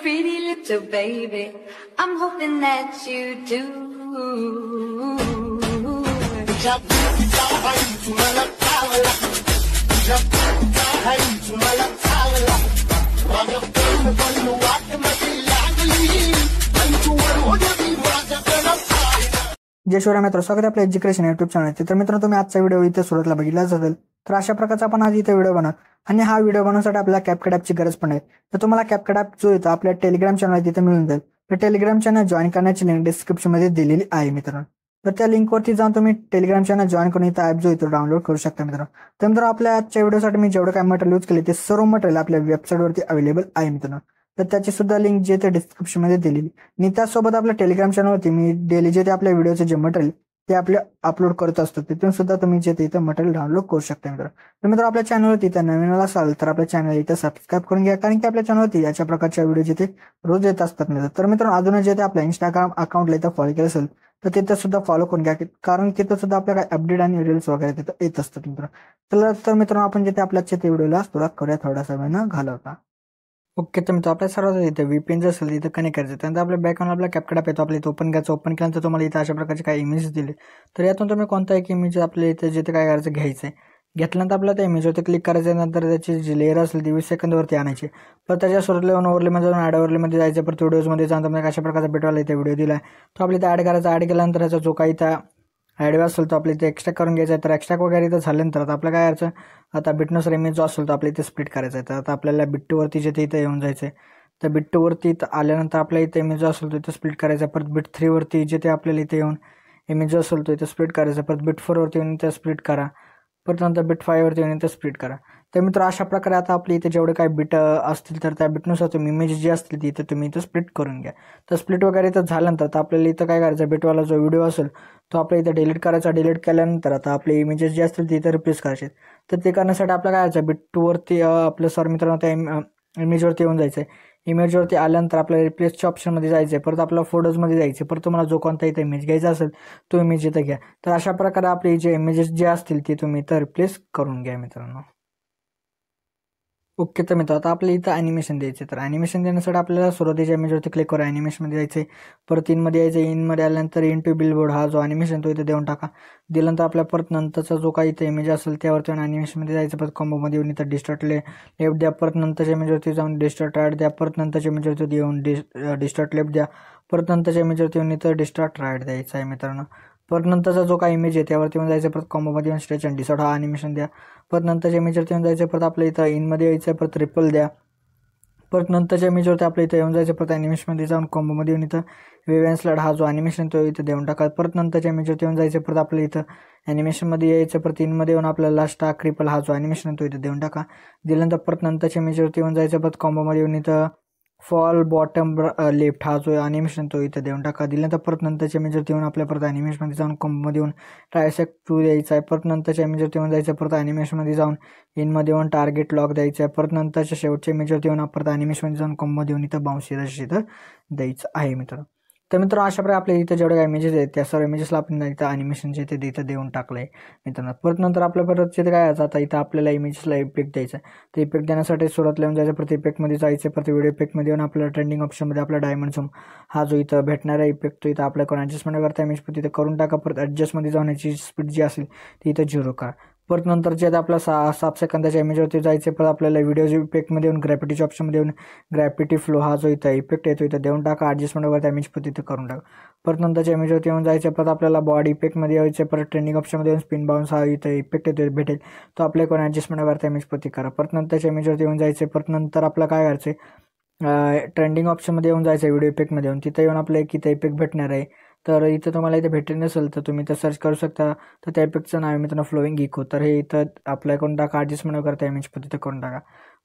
pretty little baby. I'm hoping that you do. जय शिवराय मित्र, स्वागत आहे आपल्या एज्युकेशन यूट्यूब चॅनल. तर मित्रांनो, तुम्ही आजचा व्हिडिओ इथे सुरुवातीला बघितलाच असेल. तर अशा प्रकारचा आपण आज इथे व्हिडिओ बनवत आणि हा व्हिडिओ बनवण्यासाठी आपल्याला कॅपकट ॲपची गरज पण आहे. तर तुम्हाला कॅपकट ॲप जो येतो आपल्या टेलिग्राम चॅनल तिथे मिळून जाईल. तर टेलिग्राम चॅनल जॉईन करण्याची लिंक डिस्क्रिप्शनमध्ये दिलेली आहे मित्रांनो. तर त्या लिंकवरती जाऊन तुम्ही टेलिग्राम चॅनल जॉईन करून इथं ॲप जो येतो डाउनलोड करू शकता मित्रांनो. तर मित्रांनो, आपल्या आजच्या व्हिडिओसाठी मी जेवढं काय मटेरियल यूज केले ते सर्व मटेरियल आपल्या वेबसाईटवरती अवेलेबल आहे मित्रांनो. तर त्याची सुद्धा लिंक जे ते डिस्क्रिप्शनमध्ये दिलेली. आणि त्याचसोबत आपल्या टेलिग्राम चॅनलवरती मी डेली जे ते आपल्या व्हिडिओचे जे मटेरियल ते आपले अपलोड करत असतो, तिथून सुद्धा तुम्ही जे ते इथं मटेरियल डाउनलोड करू शकता मित्रांनो. तर मित्रांनो, आपल्या चॅनलवरती इथं नवीन असाल तर आपल्या चॅनल इथं सबस्क्राईब करून घ्या, कारण की आपल्या चॅनलवरती याच्या प्रकारच्या व्हिडिओ जिथे रोज येत असतात मित्रांनो. तर मित्रांनो, अजून जे ते आपल्या इंस्टाग्राम अकाउंटला इथं फॉलो केलं असेल तर तिथं सुद्धा फॉलो करून घ्या, कारण तिथं सुद्धा आपल्या काय अपडेट आणि रील्स वगैरे तिथं येत असतात मित्रांनो. तर मित्रांनो, आपण जे ते आपल्या ते व्हिडिओला सुरुवात करूया थोडासा वेळ न घालवता. ओके, तर मित्र आपल्या सर्वात इथे VPN जर असेल तिथं कनेक्ट करायचं. त्यानंतर आपल्या बॅकग्राऊंड आपला कॅपकट ॲप येतो, आपल्या इथं ओपन करायचं. ओपन केल्यानंतर तुम्हाला इथं अशा प्रकारचे काही इमेजेस दिले. तर यातून तुम्ही कोणता एक इमेज आपल्या इथे जिथे काय करायचं घ्यायचं आहे. घेतल्यानंतर आपल्याला त्या इमेजवरती क्लिक करायचं. नंतर त्याची जी लेअर असेल ती 20 सेकंदवरती आणायची. पण त्याच्या सुरुवातीला ओव्हरलेमध्ये जाऊन ॲड ओव्हरलेमध्ये जायचं. परत व्हिडिओजमध्ये जाऊन तुम्हाला अशा प्रकारचा भेटवायला इथे व्हिडिओ दिला आहे, तो आपल्या इथे ॲड करायचा. ॲड केल्यानंतर त्याचा जो काही त्या ॲडवा असेल तो आपल्या इथे एक्स्ट्रा करून घ्यायचा आहे. तर एक्स्ट्रा वगैरे इथं झाल्यानंतर आता आपलं काय करायचं, आता बिटनुसार इमेज जो असेल तो आपल्या इथे स्प्लिट करायचा आहे. तर आता आपल्याला बिट2वरती जे ते इथं येऊन जायचं आहे. तर बिट2वरती इथं आल्यानंतर आपल्या इथे इमेज जो असेल तो इथं स्प्लिट करायचा. परत बिट3वरती जे ते आपल्याला इथे येऊन इमेज जो असेल तो इथं स्प्लिट करायचा. परत बिट4वरती येऊन इथं स्प्लिट करा. परत नंतर बिट5वरती येऊन इथं स्प्लिट करा. तर मित्र, अशा प्रकारे आता आपली इथे जेवढे काही बिट असतील तर त्या बिटनुसार तुम्ही इमेज जे असतील तिथे तुम्ही इथं स्प्लिट करून घ्या. तर स्प्लिट वगैरे इथं झाल्यानंतर तर आपल्याला इथं काय करायचं, बिटवाला जो व्हिडिओ असेल तो आपल्या इथं डिलीट करायचा. डिलीट केल्यानंतर आता आपले इमेजेस जे असतील ते इथं रिप्लेस करायचे. तर ते करण्यासाठी आपल्याला काय करायचं, बिट2वरती आपलं मित्रांनो त्या इमेजवरती येऊन जायचं आहे. इमेजवरती आल्यानंतर आपल्याला रिप्लेसच्या ऑप्शनमध्ये जायचं आहे. परत आपल्या फोटोजमध्ये जायचं. परत तुम्हाला जो कोणता इथं इमेज घ्यायचा असेल तो इमेज इथं घ्या. तर अशा प्रकारे आपले जे इमेजेस जे असतील ते तुम्ही इथं रिप्लेस करून घ्या मित्रांनो. ओके, तर मित्र आता आपल्याला इथं ॲनिमेशन द्यायचे. तर ॲनिमेशन देण्यासाठी आपल्याला सुरुवातीच्या इमेजवरती क्लिक करू, ॲनिमेशनमध्ये जायचे. परत इनमध्ये यायचं. इनमध्ये आल्यानंतर इन टू बिलबोर्ड हा जो ॲनिमेशन तो इथं देऊन टाका. दिल्यानंतर आपल्या परत नंतरचा जो काही इथं इमेज असेल त्यावरती ॲनिमेशनमध्ये जायचं. परत कॉम्बोमध्ये येऊन इथं डिस्टॉर्ट लेफ्ट द्या. परत नंतरच्या इमेजवरती जाऊन डिस्टॉर्ट राईट द्या. परत नंतरच्या इमेजवरती येऊन डिस्टॉर्ट लेफ्ट द्या. परत नंतरच्या इमेजवरती येऊन इथं डिस्टॉर्ट राईट द्यायचं आहे मित्रांनो. परत नंतरचा जो काही इमेज आहे त्यावरती येऊन जायचं. परत कॉम्बोमध्ये येऊन स्ट्रेच अँड डिसॉर्ट हा ॲनिमेशन द्या. परत नंतरच्या इमेजवरती येऊन जायचं. परत आपल्या इथं इनमध्ये यायचं. परत रिपल द्या. परत नंतरच्या इमेजवरती आपल्या इथं येऊन जायचं. परत ॲनिमेशनमध्ये जाऊन कॉम्बोमध्ये येऊन इथं वेव्ह अँड स्लाइड हा जो ॲनिमेशन तो इथं देऊन टाका. परत नंतरच्या इमेजवरती येऊन जायचं. परत आपल्या इथं ॲनिमेशनमध्ये यायचं. परत इनमध्ये येऊन आपल्याला स्टार रिपल हा जो ॲनिमेशन तो इथं देऊन टाका. दिल्यानंतर परत नंतरच्या इमेजवरती येऊन जायचं. परत कॉम्बोमध्ये येऊन इथं फॉल बॉटम लेफ्ट हा जो ॲनिमेशन तो इथं देऊन टाका. दिल्यानंतर परत नंतरच्या इमेजवरती येऊन आपल्या परत ॲनिमेशनमध्ये जाऊन कॉम्बोमध्ये येऊन ट्रायसेक्ट टू द्यायचा आहे. परत नंतरच्या इमेजवरती येऊन जायचं. परत ॲनिमेशनमध्ये जाऊन इनमध्ये येऊन टार्गेट लॉक द्यायचं आहे. परत नंतरच्या शेवटच्या इमेजवरती येऊन परत ॲनिमेशनमध्ये जाऊन कॉम्बोमध्ये येऊन इथं बाउन्स इथं द्यायचं आहे मित्रांनो. तर मित्रांनो, अशा प्रकारे आपल्या इथं जेवढे इमेजेस आहेत त्या सर्व इमेजेसला आपण इथं ॲनिमेशन जे ते इथं देऊन टाकलं आहे मित्रांनो. परत नंतर आपल्या परत जे काय आता इथं आपल्याला इमेजेसला इफेक्ट द्यायचा आहे. तर इफेक्ट देण्यासाठी सुरुवातीला येऊन जायचं. परत इफेक्टमध्ये जायचं. परत व्हिडिओ इफेक्टमध्ये येऊन आपल्याला ट्रेंडिंग ऑप्शनमध्ये आपला डायमंड झूम हा जो इथं भेटणारा इफेक्ट तो इथं आपल्याकडून ॲडजस्टमेंट करता इमेज पण तिथे करून टाका. परत ॲडजस्टमध्ये जाऊन याची स्पीड जी असेल ती इथं 0 करा. परत नंतर जे आपला 7 सेकंदाच्या इमेजवरती जायचे. परत आपल्याला व्हिडिओ इफेक्टमध्ये येऊन ग्रॅफिटीच्या ऑप्शनमध्ये येऊन ग्रॅफिटी फ्लो हा जो इथं इफेक्ट येतो इथं देऊन टाका. ॲडजस्टमेंट वगैरे इमेज पण तिथं करून टाका. परत नंतरच्या इमेजवरती येऊन जायचं. परत आपल्याला बॉडी इफेक्टमध्ये यायचं. परत ट्रेंडिंग ऑप्शनमध्ये येऊन स्पिन बाउन्स हा इथं इफेक्ट येतो भेटेल, तो आपल्याकडून ॲडजस्टमेंट वगैरे इमेज पण करा. परत नंतरच्या इमेजवरती येऊन जायचं. परत नंतर आपलं काय करायचं, ट्रेंडिंग ऑप्शनमध्ये येऊन जायचं. व्हिडिओ इफेक्टमध्ये येऊन तिथं येऊन आपल्याला एक इथं इफेक्ट भेटणार आहे. तर इथं तुम्हाला इथं भेटत नसेल तर तुम्ही इथं सर्च करू शकता. तर त्या इफेक्टचं नाव आहे मित्रांनो फ्लोईंग इको. तर हे इथं अप्लाय टाका. ॲडजस्टमेंट करता इमेज पण तिथं करून टाका.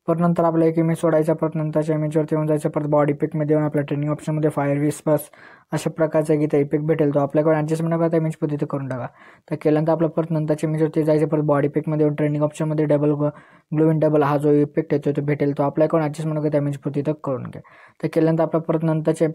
परत नंतर आपला एक इमेज सोडायचा. परत नंतरच्या इमेजवरती येऊन जायचं. परत बॉडी इफेक्टमध्ये येऊन आपल्या ट्रेनिंग ऑप्शनमध्ये फायर विस्पर्स अशा प्रकारचा एक इथं इफेक्ट भेटेल, तो आपल्याकडे ॲडजस्टमेंट करता इमेज पण तिथं करून टाका. तर केल्यानंतर आपलं परत नंतरच्या इमेजवरती जायचं. परत बॉडी इफेक्टमध्ये येऊन ट्रेनिंग ऑप्शनमध्ये डबल ग्लो इन डबल हा जो इफेक्ट येतो तो भेटेल, तो आपल्याकडून ॲडजस्टमेंट करता इमेज पण तिथं करून घ्या. तर केल्यानंतर आपलं परत नंतरच्या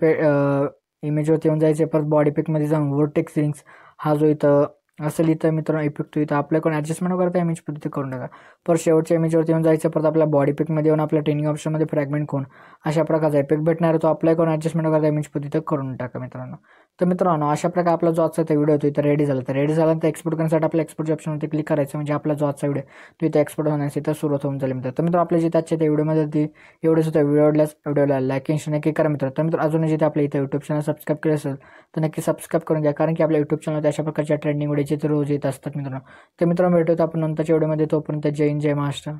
इमेजवरती येऊन जायचे. परत बॉडी इफेक्टमध्ये जाऊन वर्टेक्स रिंग्स हा जो इथं असेल इथं मित्रांनो इफेक्ट इथं आपल्याकडून ॲडजस्टमेंट करता इमेज पद्धती करून टाका. परत शेवटच्या इमेजवरती येऊन जायचं. परत आपल्या बॉडी पिकमध्ये येऊन आपल्या ट्रेनिंग ऑप्शनमध्ये फ्रॅगमेंट कोण अशा प्रकारचा इफेक्ट भेटणार आहे. तो अप्लाय करून ॲडजस्टमेंट करता इमेज पद्धती करून टाका मित्रांनो. तर मित्रांनो अशा प्रकारे आपला जो आजचा व्हिडिओ होतो इथं रेडी झाला. तर रेडी झाल्यानंतर एक्सपोर्ट करण्यासाठी आपल्या एक्सपोर्टच्या ऑप्शनवरती क्लिक करायचं. म्हणजे आपला जो आजचा व्हिडिओ तो इथं एक्सपोर्ट होण्यास इथं सुरुवात होऊन जाईल मित्र. तर मित्र आपल्या जिथे आजच्या त्या व्हिडिओमध्ये ती एवढंच होतं. व्हिडिओला लाईक आणि शेअर नक्की करा मित्र. तर मित्र अजून जिथे आपल्या इथं युट्यूब चॅनल सबस्क्राईब केलं असेल तर नक्की सबस्क्राईब करून घ्या. कारण की आपल्या युट्यूब चॅनलवर अशा प्रकारच्या ट्रेंडिंग व्हिडिओचे रोज येत असतात मित्रांनो. तर मित्रांनो भेटूयात आपण नंतरच्या व्हिडिओमध्ये. तोपर्यंत जय हिंद जय महाराष्ट्र.